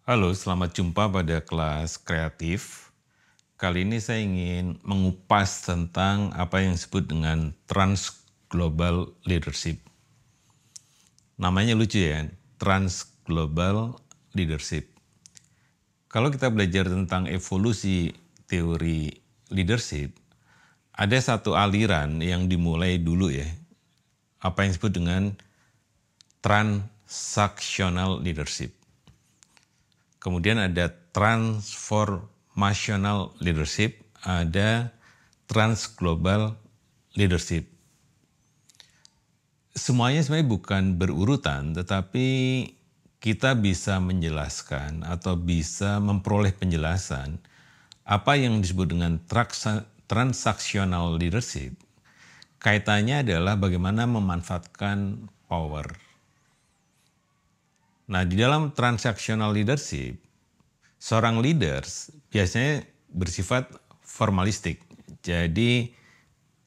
Halo, selamat jumpa pada kelas kreatif. Kali ini saya ingin mengupas tentang apa yang disebut dengan Trans Global Leadership. Namanya lucu ya, Trans Global Leadership. Kalau kita belajar tentang evolusi teori leadership, ada satu aliran yang dimulai dulu ya, apa yang disebut dengan transactional leadership. Kemudian ada transformational leadership, ada transglobal leadership. Semuanya sebenarnya bukan berurutan, tetapi kita bisa menjelaskan atau bisa memperoleh penjelasan apa yang disebut dengan transactional leadership. Kaitannya adalah bagaimana memanfaatkan power. Nah, di dalam transactional leadership, seorang leaders biasanya bersifat formalistik. Jadi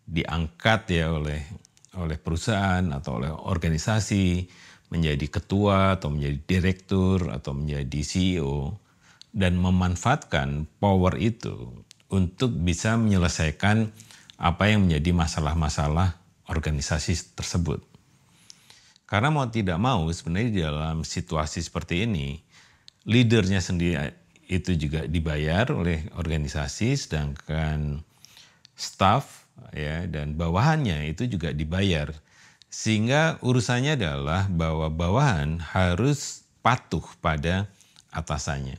diangkat ya oleh perusahaan atau oleh organisasi menjadi ketua atau menjadi direktur atau menjadi CEO dan memanfaatkan power itu untuk bisa menyelesaikan apa yang menjadi masalah-masalah organisasi tersebut. Karena mau tidak mau sebenarnya di dalam situasi seperti ini, leadernya sendiri itu juga dibayar oleh organisasi, sedangkan staff ya dan bawahannya itu juga dibayar. Sehingga urusannya adalah bahwa bawahan harus patuh pada atasannya.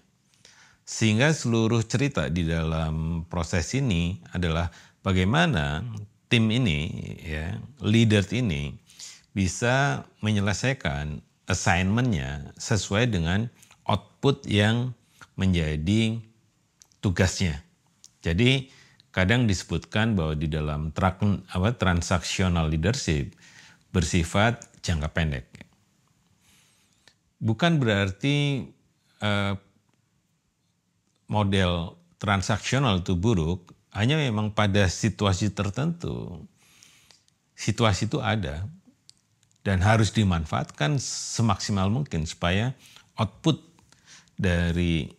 Sehingga seluruh cerita di dalam proses ini adalah bagaimana tim ini ya, leader ini bisa menyelesaikan assignment-nya sesuai dengan output yang menjadi tugasnya. Jadi kadang disebutkan bahwa di dalam transactional leadership bersifat jangka pendek. Bukan berarti model transaksional itu buruk, hanya memang pada situasi tertentu, situasi itu ada dan harus dimanfaatkan semaksimal mungkin supaya output dari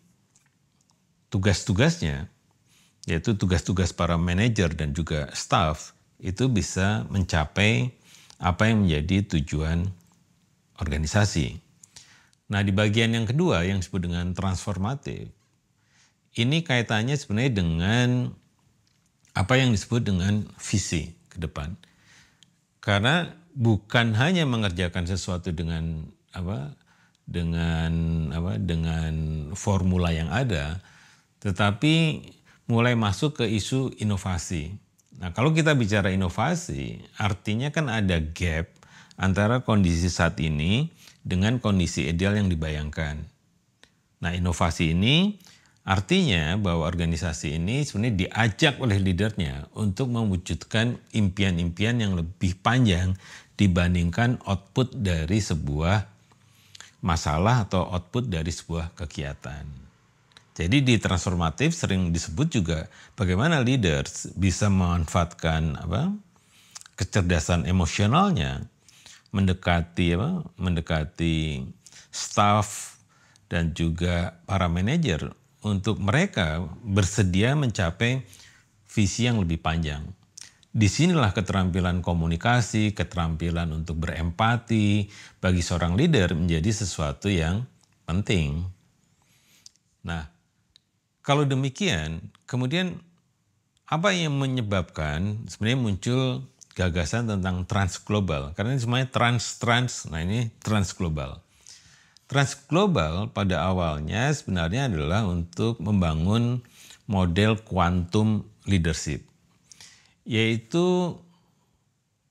tugas-tugasnya, yaitu tugas-tugas para manajer dan juga staff, itu bisa mencapai apa yang menjadi tujuan organisasi. Nah, di bagian yang kedua yang disebut dengan transformatif, ini kaitannya sebenarnya dengan apa yang disebut dengan visi ke depan. Karena bukan hanya mengerjakan sesuatu dengan formula yang ada, tetapi mulai masuk ke isu inovasi. Nah, kalau kita bicara inovasi, artinya kan ada gap antara kondisi saat ini dengan kondisi ideal yang dibayangkan. Nah, inovasi ini artinya bahwa organisasi ini sebenarnya diajak oleh leadernya untuk mewujudkan impian-impian yang lebih panjang dibandingkan output dari sebuah masalah atau output dari sebuah kegiatan. Jadi di transformatif sering disebut juga bagaimana leaders bisa memanfaatkan kecerdasan emosionalnya, mendekati staff dan juga para manajer untuk mereka bersedia mencapai visi yang lebih panjang. Disinilah keterampilan komunikasi, keterampilan untuk berempati bagi seorang leader menjadi sesuatu yang penting. Nah, kalau demikian, kemudian apa yang menyebabkan sebenarnya muncul gagasan tentang transglobal? Karena ini semuanya trans, nah ini transglobal. Transglobal pada awalnya sebenarnya adalah untuk membangun model quantum leadership. Yaitu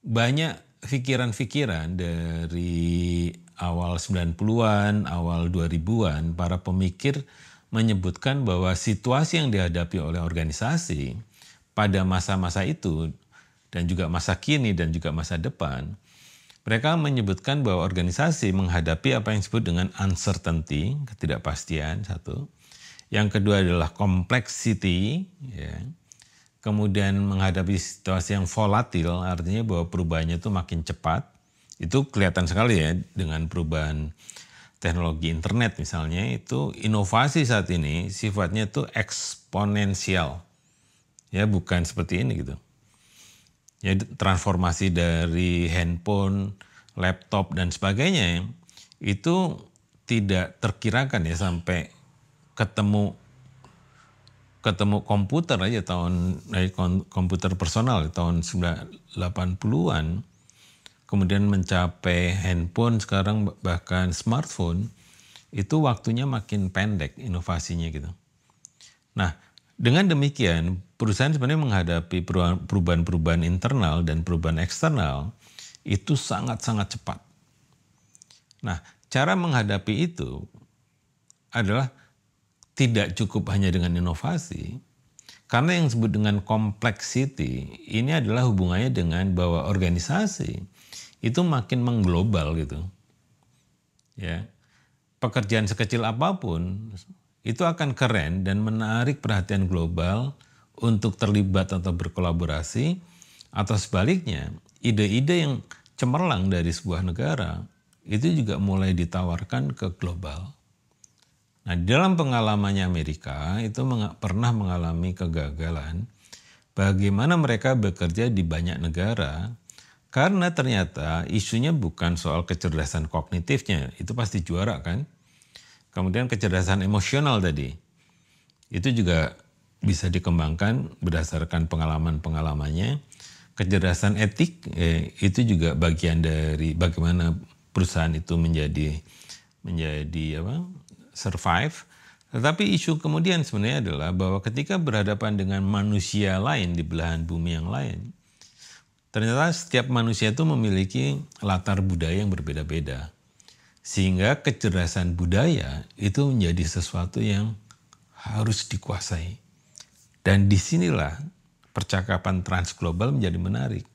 banyak pikiran-pikiran dari awal 90-an, awal 2000-an, para pemikir menyebutkan bahwa situasi yang dihadapi oleh organisasi pada masa-masa itu dan juga masa kini dan juga masa depan, mereka menyebutkan bahwa organisasi menghadapi apa yang disebut dengan uncertainty, ketidakpastian, satu. Yang kedua adalah complexity, ya. Kemudian menghadapi situasi yang volatil, artinya bahwa perubahannya itu makin cepat. Itu kelihatan sekali ya dengan perubahan teknologi internet misalnya, itu inovasi saat ini sifatnya itu eksponensial. Ya, bukan seperti ini gitu. Ya, transformasi dari handphone, laptop dan sebagainya itu tidak terkirakan ya sampai ketemu komputer aja komputer personal tahun 80-an, kemudian mencapai handphone sekarang bahkan smartphone, itu waktunya makin pendek inovasinya gitu. Nah, dengan demikian perusahaan sebenarnya menghadapi perubahan-perubahan internal dan perubahan eksternal itu sangat-sangat cepat. Nah, cara menghadapi itu adalah tidak cukup hanya dengan inovasi, karena yang disebut dengan complexity ini adalah hubungannya dengan bahwa organisasi itu makin mengglobal gitu. Ya. Pekerjaan sekecil apapun itu akan keren dan menarik perhatian global untuk terlibat atau berkolaborasi, atau sebaliknya ide-ide yang cemerlang dari sebuah negara itu juga mulai ditawarkan ke global. Nah, di dalam pengalamannya Amerika itu pernah mengalami kegagalan bagaimana mereka bekerja di banyak negara, karena ternyata isunya bukan soal kecerdasan kognitifnya, itu pasti juara kan. Kemudian kecerdasan emosional tadi, itu juga bisa dikembangkan berdasarkan pengalaman-pengalamannya. Kecerdasan etik itu juga bagian dari bagaimana perusahaan itu menjadi survive. Tetapi isu kemudian sebenarnya adalah bahwa ketika berhadapan dengan manusia lain di belahan bumi yang lain, ternyata setiap manusia itu memiliki latar budaya yang berbeda-beda. Sehingga kecerdasan budaya itu menjadi sesuatu yang harus dikuasai. Dan disinilah percakapan transglobal menjadi menarik.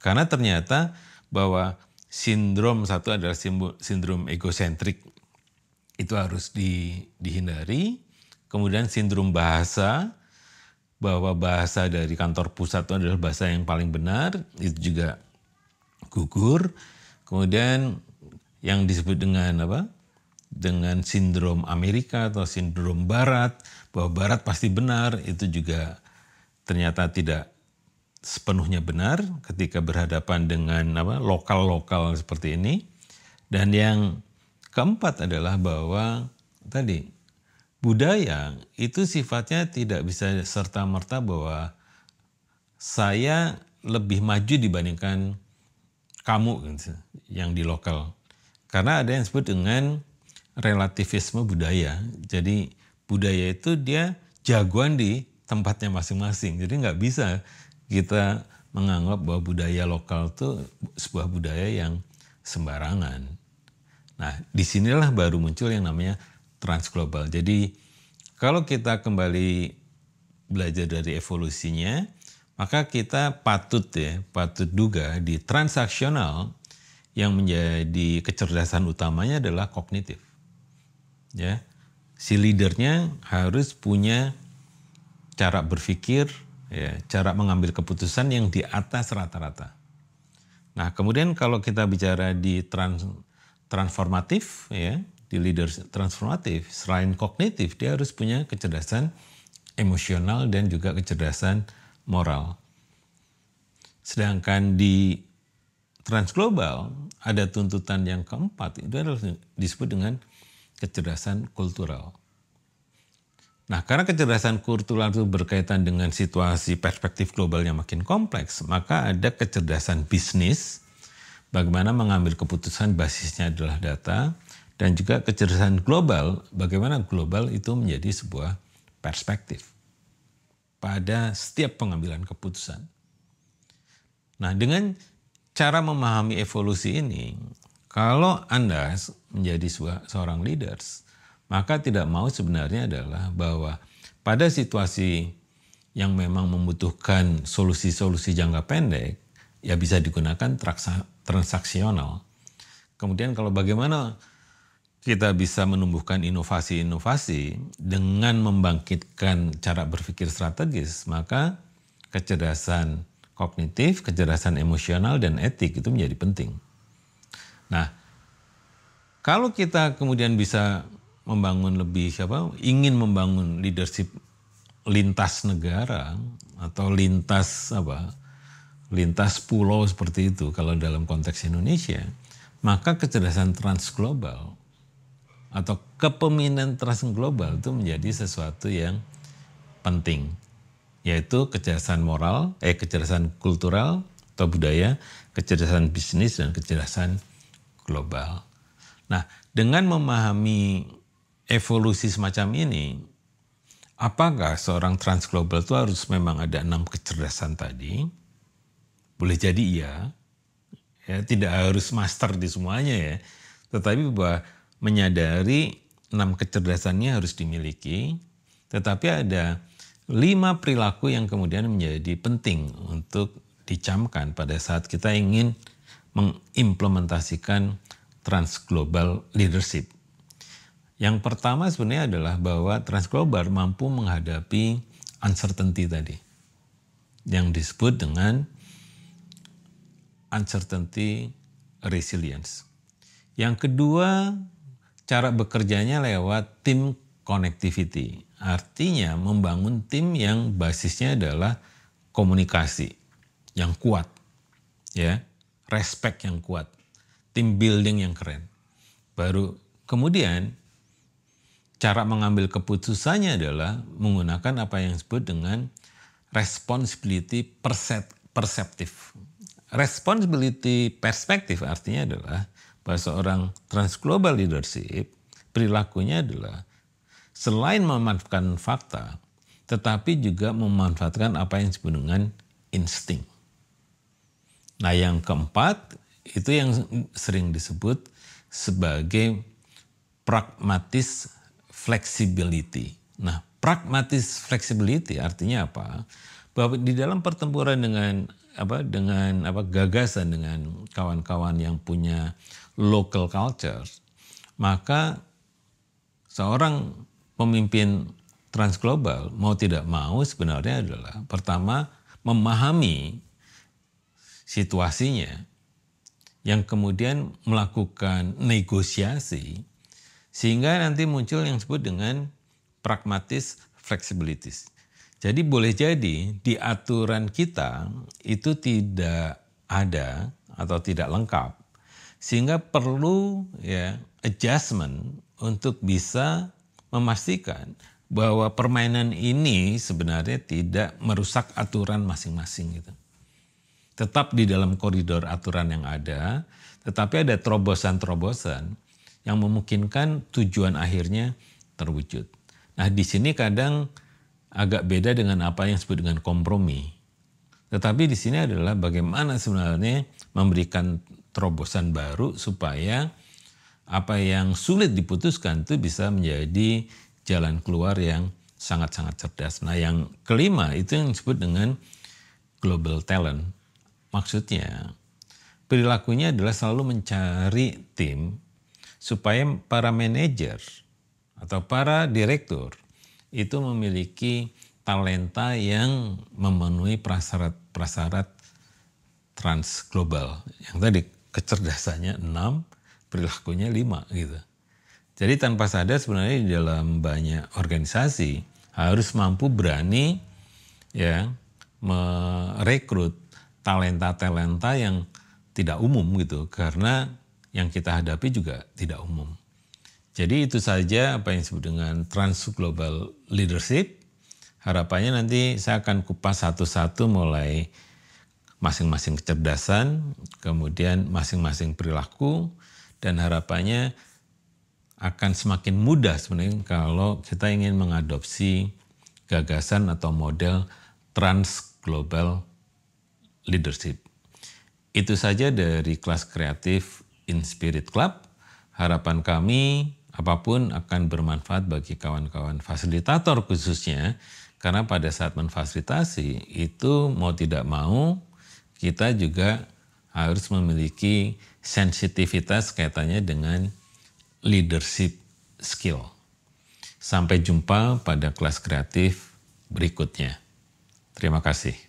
Karena ternyata bahwa sindrom satu adalah sindrom egosentrik, itu harus dihindari. Kemudian sindrom bahasa, bahwa bahasa dari kantor pusat itu adalah bahasa yang paling benar, itu juga gugur. Kemudian yang disebut dengan dengan sindrom Amerika atau sindrom Barat, bahwa Barat pasti benar, itu juga ternyata tidak sepenuhnya benar ketika berhadapan dengan lokal-lokal seperti ini. Dan yang keempat adalah bahwa tadi budaya itu sifatnya tidak bisa serta-merta bahwa saya lebih maju dibandingkan kamu yang di lokal. Karena ada yang disebut dengan relativisme budaya. Jadi budaya itu dia jagoan di tempatnya masing-masing. Jadi nggak bisa kita menganggap bahwa budaya lokal itu sebuah budaya yang sembarangan. Nah, disinilah baru muncul yang namanya transglobal. Jadi kalau kita kembali belajar dari evolusinya, maka kita patut duga di transaksional yang menjadi kecerdasan utamanya adalah kognitif. Ya, si leadernya harus punya cara berpikir, ya, cara mengambil keputusan yang di atas rata-rata. Nah, kemudian kalau kita bicara di transformatif, ya, di leader transformatif, selain kognitif, dia harus punya kecerdasan emosional dan juga kecerdasan moral. Sedangkan di transglobal ada tuntutan yang keempat, itu adalah disebut dengan kecerdasan kultural. Nah, karena kecerdasan kultural itu berkaitan dengan situasi perspektif global yang makin kompleks, maka ada kecerdasan bisnis, bagaimana mengambil keputusan basisnya adalah data, dan juga kecerdasan global, bagaimana global itu menjadi sebuah perspektif pada setiap pengambilan keputusan. Nah, dengan cara memahami evolusi ini, kalau Anda menjadi seorang leaders, maka tidak mau sebenarnya adalah bahwa pada situasi yang memang membutuhkan solusi-solusi jangka pendek, ya bisa digunakan transaksional. Kemudian kalau bagaimana kita bisa menumbuhkan inovasi-inovasi dengan membangkitkan cara berpikir strategis, maka kecerdasan kognitif, kecerdasan emosional, dan etik itu menjadi penting. Nah, kalau kita kemudian bisa ingin membangun leadership lintas negara atau lintas pulau seperti itu kalau dalam konteks Indonesia, maka kecerdasan transglobal atau kepemimpinan transglobal itu menjadi sesuatu yang penting, yaitu kecerdasan moral, kecerdasan kultural atau budaya, kecerdasan bisnis dan kecerdasan global. Nah, dengan memahami evolusi semacam ini, apakah seorang transglobal itu harus memang ada 6 kecerdasan tadi? Boleh jadi iya, ya tidak harus master di semuanya ya, tetapi bahwa menyadari 6 kecerdasannya harus dimiliki, tetapi ada 5 perilaku yang kemudian menjadi penting untuk dicamkan pada saat kita ingin mengimplementasikan transglobal leadership. Yang pertama sebenarnya adalah bahwa transglobal mampu menghadapi uncertainty tadi, yang disebut dengan uncertainty resilience. Yang kedua, cara bekerjanya lewat team connectivity. Artinya membangun tim yang basisnya adalah komunikasi yang kuat, ya, respect yang kuat, team building yang keren. Baru kemudian cara mengambil keputusannya adalah menggunakan apa yang disebut dengan responsibility perceptive. Responsibility perspektif artinya adalah bahwa seorang transglobal leadership perilakunya adalah selain memanfaatkan fakta, tetapi juga memanfaatkan apa yang disebut dengan insting. Nah, yang keempat itu yang sering disebut sebagai pragmatis flexibility. Nah, pragmatis flexibility artinya apa? Bahwa di dalam pertempuran dengan gagasan dengan kawan-kawan yang punya local culture, maka seorang pemimpin transglobal mau tidak mau sebenarnya adalah pertama memahami situasinya, yang kemudian melakukan negosiasi sehingga nanti muncul yang disebut dengan pragmatis flexibilities. Jadi boleh jadi di aturan kita itu tidak ada atau tidak lengkap, sehingga perlu ya adjustment untuk bisa memastikan bahwa permainan ini sebenarnya tidak merusak aturan masing-masing gitu. Tetap di dalam koridor aturan yang ada, tetapi ada terobosan-terobosan yang memungkinkan tujuan akhirnya terwujud. Nah, di sini kadang agak beda dengan apa yang disebut dengan kompromi. Tetapi di sini adalah bagaimana sebenarnya memberikan terobosan baru supaya apa yang sulit diputuskan itu bisa menjadi jalan keluar yang sangat-sangat cerdas. Nah, yang kelima itu yang disebut dengan global talent. Maksudnya perilakunya adalah selalu mencari tim supaya para manajer atau para direktur itu memiliki talenta yang memenuhi prasyarat transglobal. Yang tadi kecerdasannya 6, perilakunya 5 gitu. Jadi tanpa sadar sebenarnya di dalam banyak organisasi harus mampu berani ya merekrut talenta-talenta yang tidak umum gitu, karena yang kita hadapi juga tidak umum. Jadi itu saja apa yang disebut dengan transglobal leadership. Harapannya nanti saya akan kupas satu-satu mulai masing-masing kecerdasan, kemudian masing-masing perilaku, dan harapannya akan semakin mudah sebenarnya kalau kita ingin mengadopsi gagasan atau model transglobal leadership. Itu saja dari kelas kreatif Inspirit Club. Harapan kami apapun akan bermanfaat bagi kawan-kawan fasilitator khususnya, karena pada saat memfasilitasi itu mau tidak mau kita juga harus memiliki sensitivitas kaitannya dengan leadership skill. Sampai jumpa pada kelas kreatif berikutnya. Terima kasih.